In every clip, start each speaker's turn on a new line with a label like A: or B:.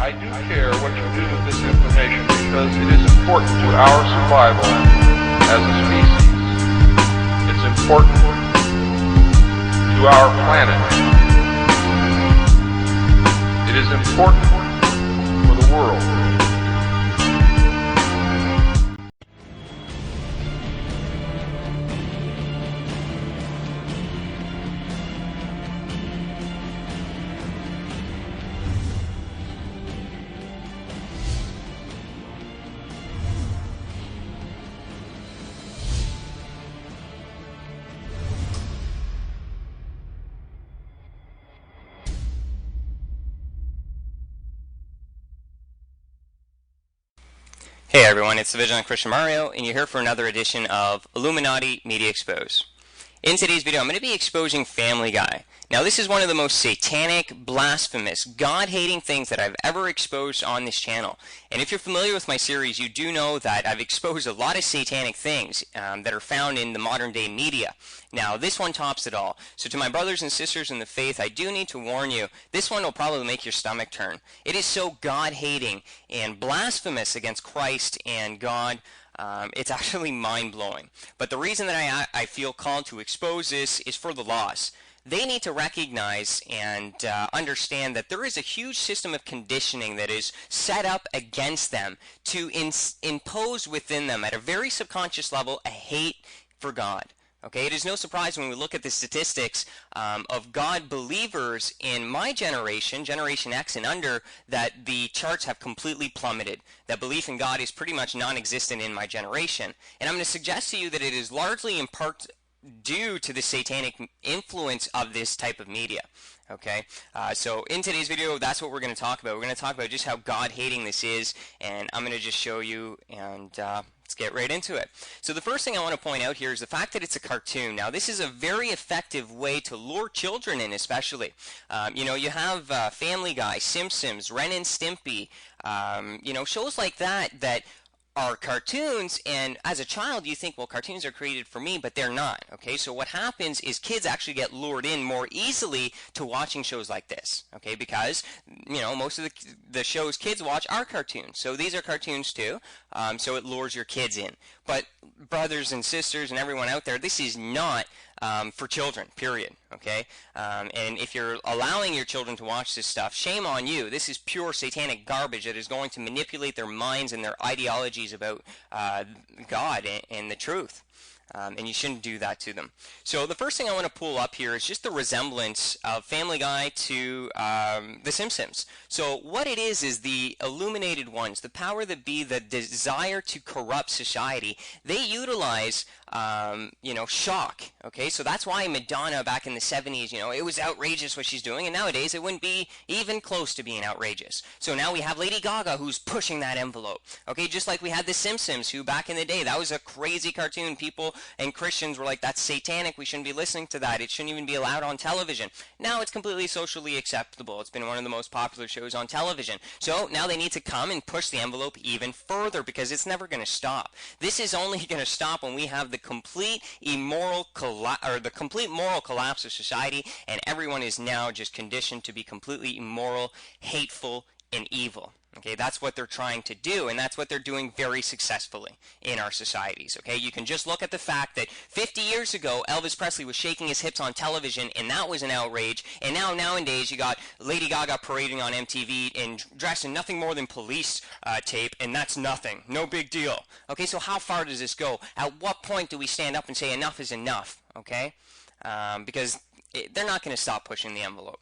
A: I do care what you do with this information because it is important to our survival as a species. It's important to our planet. It is important for the world.
B: Hey everyone, it's the Vigilant Christian Mario, and you're here for another edition of Illuminati Media Exposed. In today's video, I'm going to be exposing Family Guy. Now, this is one of the most satanic, blasphemous, God-hating things that I've ever exposed on this channel. And if you're familiar with my series, you do know that I've exposed a lot of satanic things that are found in the modern-day media. Now, this one tops it all. So to my brothers and sisters in the faith, I do need to warn you, this one will probably make your stomach turn. It is so God-hating and blasphemous against Christ and God. It's actually mind-blowing. But the reason that I feel called to expose this is for the lost. They need to recognize and understand that there is a huge system of conditioning that is set up against them to impose within them at a very subconscious level a hate for God. Okay, it is no surprise when we look at the statistics of God believers in my generation, Generation X and under, that the charts have completely plummeted. That belief in God is pretty much non-existent in my generation. And I'm going to suggest to you that it is largely in part due to the satanic influence of this type of media. Okay, so in today's video, that's what we're going to talk about. We're going to talk about just how God-hating this is, and I'm going to just show you, and let's get right into it. So the first thing I want to point out here is the fact that it's a cartoon. Now, this is a very effective way to lure children in, especially. You know, you have Family Guy, Simpsons, Ren and Stimpy, you know, shows like that are cartoons, and as a child you think, well, cartoons are created for me, but they're not. Okay, so what happens is kids actually get lured in more easily to watching shows like this, okay, because, you know, most of the shows kids watch are cartoons, so these are cartoons too, so it lures your kids in. But brothers and sisters and everyone out there, this is not for children, period, okay? And if you're allowing your children to watch this stuff, shame on you. This is pure satanic garbage that is going to manipulate their minds and their ideologies about God and the truth. And you shouldn't do that to them. So the first thing I want to pull up here is just the resemblance of Family Guy to The Simpsons. So what it is the illuminated ones, the power that be, the desire to corrupt society. They utilize, you know, shock. Okay, so that's why Madonna back in the 70s, you know, it was outrageous what she's doing, and nowadays it wouldn't be even close to being outrageous. So now we have Lady Gaga who's pushing that envelope. Okay, just like we had The Simpsons, who back in the day, that was a crazy cartoon. People and Christians were like, that's satanic, we shouldn't be listening to that, it shouldn't even be allowed on television. Now it's completely socially acceptable. It's been one of the most popular shows on television. So now they need to come and push the envelope even further, because it's never going to stop. This is only going to stop when we have the complete moral collapse of society, and everyone is now just conditioned to be completely immoral, hateful, and evil. Okay, that's what they're trying to do, and that's what they're doing very successfully in our societies. Okay, you can just look at the fact that 50 years ago, Elvis Presley was shaking his hips on television, and that was an outrage, and nowadays you got Lady Gaga parading on MTV and dressed in nothing more than police tape, and that's nothing, no big deal. Okay, so how far does this go? At what point do we stand up and say enough is enough? Okay, because they're not going to stop pushing the envelope.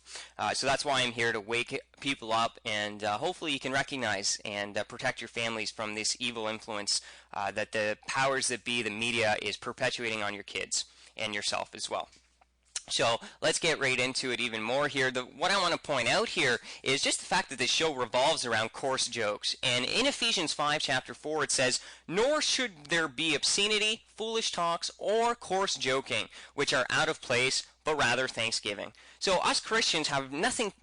B: So that's why I'm here to wake people up, and hopefully you can recognize and protect your families from this evil influence that the powers that be, the media, is perpetuating on your kids and yourself as well. So let's get right into it even more here. What I want to point out here is just the fact that this show revolves around coarse jokes. And in Ephesians 5, chapter 4, it says, "Nor should there be obscenity, foolish talks, or coarse joking, which are out of place, but rather thanksgiving." So us Christians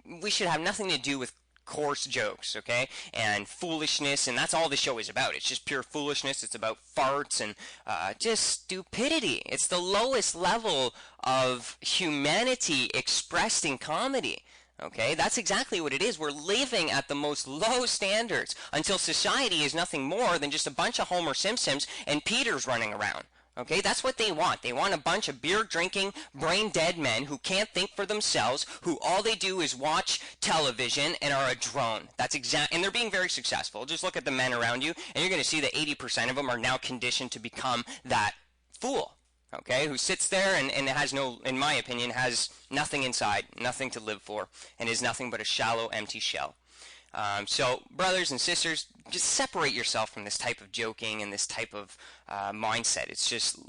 B: we should have nothing to do with coarse jokes, okay, and foolishness, and that's all the show is about. It's just pure foolishness. It's about farts and just stupidity. It's the lowest level of humanity expressed in comedy. Okay, that's exactly what it is. We're living at the most low standards until society is nothing more than just a bunch of Homer Simpsons and Peters running around. Okay, that's what they want. They want a bunch of beer-drinking, brain-dead men who can't think for themselves, who all they do is watch television and are a drone. And they're being very successful. Just look at the men around you, and you're going to see that 80% of them are now conditioned to become that fool. Okay, who sits there and has no, in my opinion, has nothing inside, nothing to live for, and is nothing but a shallow, empty shell. So, brothers and sisters, just separate yourself from this type of joking and this type of mindset. It's just